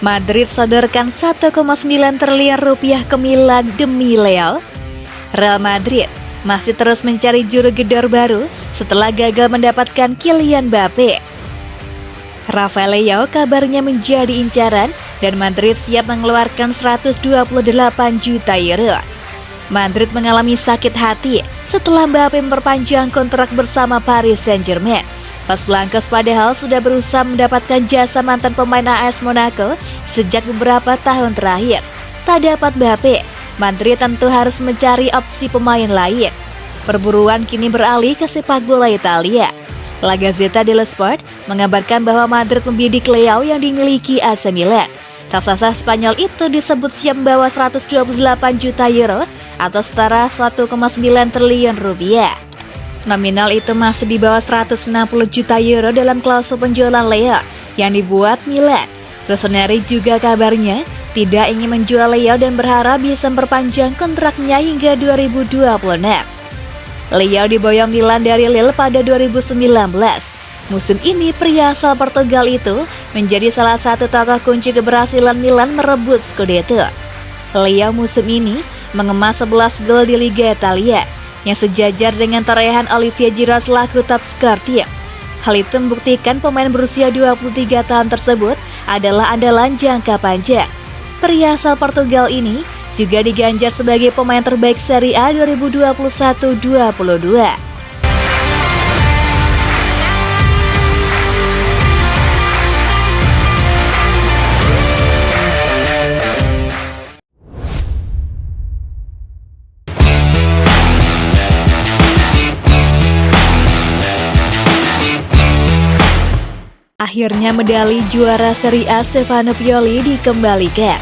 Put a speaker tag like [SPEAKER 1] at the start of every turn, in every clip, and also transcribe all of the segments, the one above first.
[SPEAKER 1] Madrid sodorkan 1,9 triliun rupiah ke Milan demi Leo. Real Madrid masih terus mencari juru gedor baru setelah gagal mendapatkan Kylian Mbappe. Rafael Leo kabarnya menjadi incaran dan Madrid siap mengeluarkan 128 juta euro. Madrid mengalami sakit hati setelah Mbappe memperpanjang kontrak bersama Paris Saint-Germain. Los Blancos padahal sudah berusaha mendapatkan jasa mantan pemain AS Monaco sejak beberapa tahun terakhir. Tak dapat Mbappe, Madrid tentu harus mencari opsi pemain lain. Perburuan kini beralih ke sepak bola Italia. La Gazzetta dello Sport mengabarkan bahwa Madrid membidik Leo yang dimiliki AC Milan. Raksasa Spanyol itu disebut siap membawa 128 juta euro atau setara 1,9 triliun rupiah. Nominal itu masih di bawah 160 juta euro dalam klausul penjualan Leo yang dibuat Milan. Rossoneri juga kabarnya tidak ingin menjual Leo dan berharap bisa memperpanjang kontraknya hingga 2026. Leo diboyong Milan dari Lille pada 2019. Musim ini pria asal Portugal itu menjadi salah satu tokoh kunci keberhasilan Milan merebut Scudetto. Leo musim ini mengemas 11 gol di Liga Italia yang sejajar dengan torehan Olivier Giroud selaku top skor tim. Hal itu membuktikan pemain berusia 23 tahun tersebut adalah andalan jangka panjang. Pria asal Portugal ini juga diganjar sebagai pemain terbaik Serie A 2021-22. Akhirnya medali juara Serie A Stefano Pioli dikembalikan.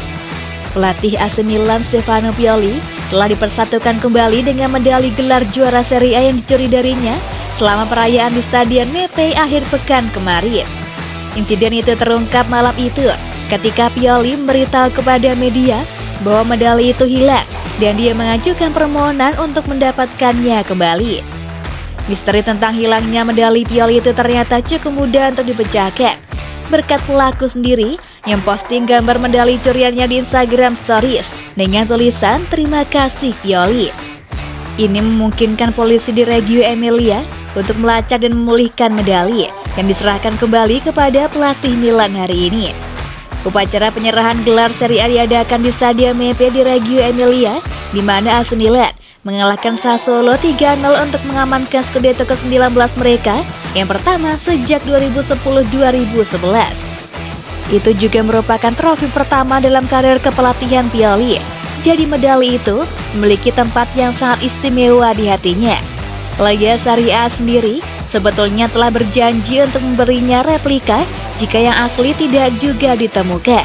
[SPEAKER 1] Pelatih AC Milan Stefano Pioli telah dipersatukan kembali dengan medali gelar juara Serie A yang dicuri darinya selama perayaan di Stadion Mepei akhir pekan kemarin. Insiden itu terungkap malam itu ketika Pioli memberitahu kepada media bahwa medali itu hilang dan dia mengajukan permohonan untuk mendapatkannya kembali. Misteri tentang hilangnya medali Pioli itu ternyata cukup mudah untuk dipecahkan berkat pelaku sendiri yang posting gambar medali curiannya di Instagram Stories dengan tulisan "Terima kasih Pioli". Ini memungkinkan polisi di Reggio Emilia untuk melacak dan memulihkan medali yang diserahkan kembali kepada pelatih Milan hari ini. Upacara penyerahan gelar Serie A diadakan di Stadion Mepei di Reggio Emilia, di mana AC Milan mengalahkan Sassuolo 3-0 untuk mengamankan Scudetto ke-19 mereka yang pertama sejak 2010-2011. Itu juga merupakan trofi pertama dalam karir kepelatihan Pioli. Jadi medali itu memiliki tempat yang sangat istimewa di hatinya. Liga Serie A sendiri sebetulnya telah berjanji untuk memberinya replika jika yang asli tidak juga ditemukan.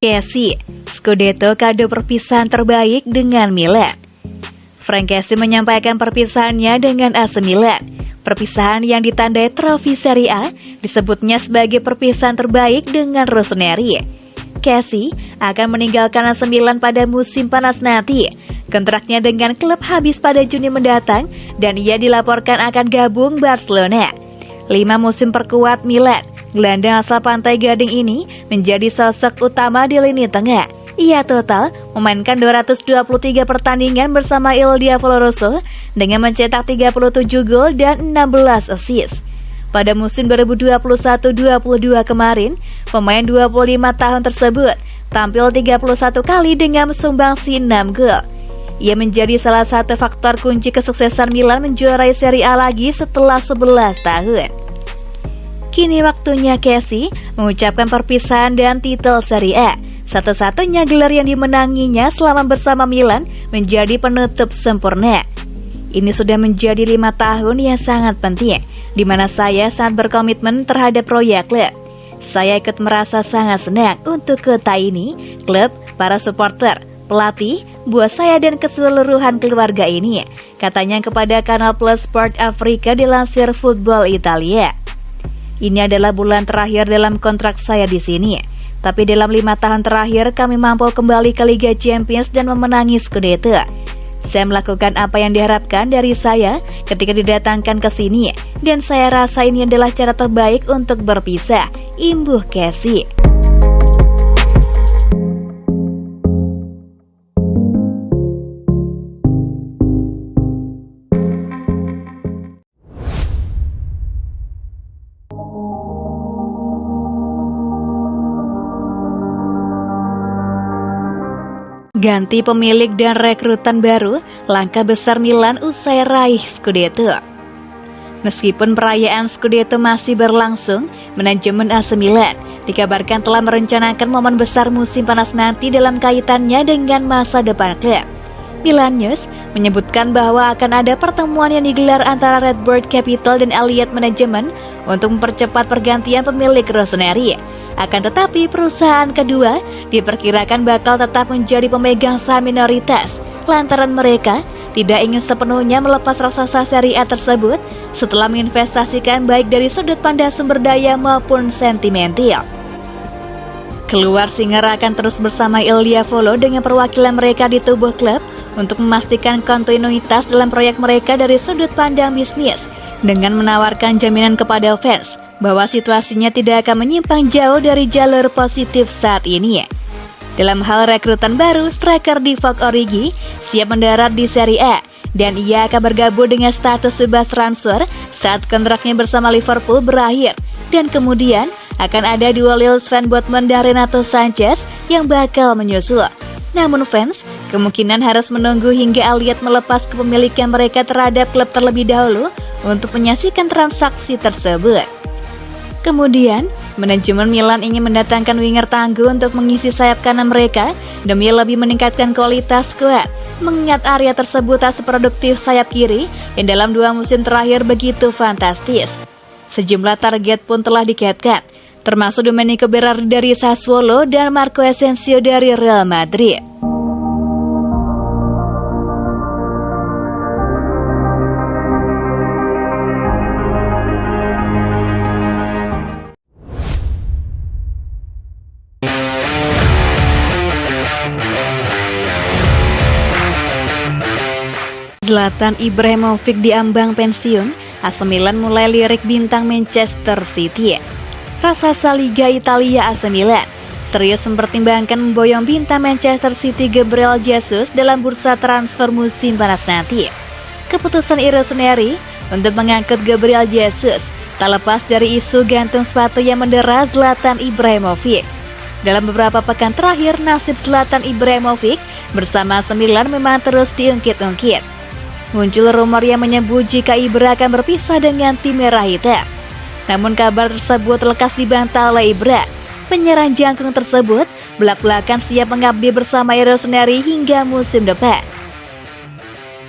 [SPEAKER 1] Kessie, Scudetto kado perpisahan terbaik dengan Milan. Frank Kessie menyampaikan perpisahannya dengan AC Milan. Perpisahan yang ditandai trofi Serie A disebutnya sebagai perpisahan terbaik dengan Rossoneri. Kessie akan meninggalkan AC Milan pada musim panas nanti. Kontraknya dengan klub habis pada Juni mendatang dan ia dilaporkan akan gabung Barcelona. 5 musim perkuat Milan, gelandang asal Pantai Gading ini menjadi sosok utama di lini tengah. Ia total memainkan 223 pertandingan bersama Il Diavolo Rosso dengan mencetak 37 gol dan 16 assist. Pada musim 2021-22 kemarin, pemain 25 tahun tersebut tampil 31 kali dengan sumbangsi 6 gol. Ia menjadi salah satu faktor kunci kesuksesan Milan menjuarai Serie A lagi setelah 11 tahun. Kini waktunya Kessie mengucapkan perpisahan dan titel Serie A. Satu-satunya gelar yang dimenanginya selama bersama Milan menjadi penutup sempurna. Ini sudah menjadi 5 tahun yang sangat penting, di mana saya sangat berkomitmen terhadap proyek klub. Saya ikut merasa sangat senang untuk kota ini, klub, para supporter, pelatih, buat saya dan keseluruhan keluarga ini, katanya kepada Kanal Plus Sport Afrika dilansir Football Italia. Ini adalah bulan terakhir dalam kontrak saya di sini. Tapi dalam 5 tahun terakhir kami mampu kembali ke Liga Champions dan memenangi Scudetto. Saya melakukan apa yang diharapkan dari saya ketika didatangkan ke sini, dan saya rasa ini adalah cara terbaik untuk berpisah, imbuh Casey. Ganti pemilik dan rekrutan baru, langkah besar Milan usai raih Scudetto. Meskipun perayaan Scudetto masih berlangsung, manajemen AC Milan dikabarkan telah merencanakan momen besar musim panas nanti dalam kaitannya dengan masa depan klub. Milan News menyebutkan bahwa akan ada pertemuan yang digelar antara Red Bird Capital dan Elliott Management untuk mempercepat pergantian pemilik Rossoneri. Akan tetapi perusahaan kedua diperkirakan bakal tetap menjadi pemegang saham minoritas lantaran mereka tidak ingin sepenuhnya melepas raksasa Serie A tersebut setelah menginvestasikan baik dari sudut pandang sumber daya maupun sentimental. Keluar Singer akan terus bersama Ilya Volo dengan perwakilan mereka di tubuh klub untuk memastikan kontinuitas dalam proyek mereka dari sudut pandang bisnis dengan menawarkan jaminan kepada fans bahwa situasinya tidak akan menyimpang jauh dari jalur positif saat ini. Dalam hal rekrutan baru, striker Divock Origi siap mendarat di Serie A dan ia akan bergabung dengan status bebas transfer saat kontraknya bersama Liverpool berakhir, dan kemudian akan ada dua Lille Sven Botman dan Renato Sanchez yang bakal menyusul. Namun fans kemungkinan harus menunggu hingga Elliott melepas kepemilikan mereka terhadap klub terlebih dahulu untuk menyaksikan transaksi tersebut. Kemudian, manajemen Milan ingin mendatangkan winger tangguh untuk mengisi sayap kanan mereka demi lebih meningkatkan kualitas skuad, mengingat area tersebut tak seproduktif sayap kiri yang dalam 2 musim terakhir begitu fantastis. Sejumlah target pun telah dikaitkan, termasuk Domenico Berardi dari Sassuolo dan Marco Asensio dari Real Madrid. Zlatan Ibrahimovic diambang pensiun, AC Milan mulai lirik bintang Manchester City. Raksasa Liga Italia AC Milan serius mempertimbangkan memboyong bintang Manchester City Gabriel Jesus dalam bursa transfer musim panas nanti. Keputusan Rossoneri untuk mengangkut Gabriel Jesus tak lepas dari isu gantung sepatu yang mendera Zlatan Ibrahimovic. Dalam beberapa pekan terakhir, nasib Zlatan Ibrahimovic bersama AC Milan memang terus diungkit-ungkit. Muncul rumor yang menyebut jika Ibra akan berpisah dengan tim merah hitam. Namun kabar tersebut lekas dibantah oleh Ibra. Penyerang jangkung tersebut belak-belakan siap mengabdi bersama Rossoneri hingga musim depan.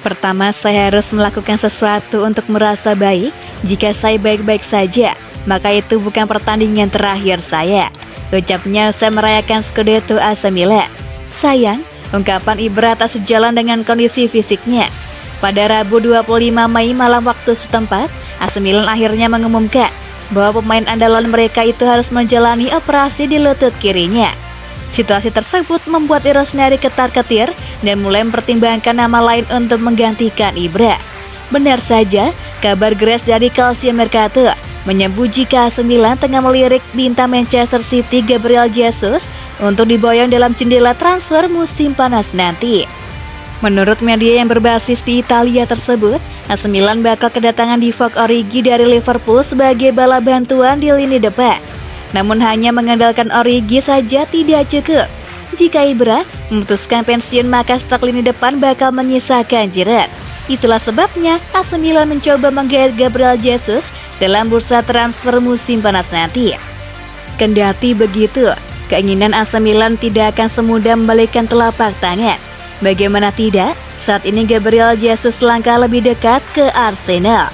[SPEAKER 1] Pertama, saya harus melakukan sesuatu untuk merasa baik. Jika saya baik-baik saja, maka itu bukan pertandingan terakhir saya, ucapnya usai merayakan Scudetto AC Milan. Sayang, ungkapan Ibra tak sejalan dengan kondisi fisiknya. Pada Rabu 25 Mei malam waktu setempat, AC Milan akhirnya mengumumkan bahwa pemain andalan mereka itu harus menjalani operasi di lutut kirinya. Situasi tersebut membuat Rossoneri ketar-ketir dan mulai mempertimbangkan nama lain untuk menggantikan Ibra. Benar saja, kabar Grace dari Calcio Mercato menyebut jika AC Milan tengah melirik bintang Manchester City Gabriel Jesus untuk diboyong dalam jendela transfer musim panas nanti. Menurut media yang berbasis di Italia tersebut, AC Milan bakal kedatangan Divock Origi dari Liverpool sebagai bala bantuan di lini depan. Namun hanya mengandalkan Origi saja tidak cukup. Jika Ibra memutuskan pensiun, maka stok lini depan bakal menyisakan jerat. Itulah sebabnya AC Milan mencoba menggait Gabriel Jesus dalam bursa transfer musim panas nanti. Kendati begitu, keinginan AC Milan tidak akan semudah membalikkan telapak tangan. Bagaimana tidak, saat ini Gabriel Jesus langkah lebih dekat ke Arsenal.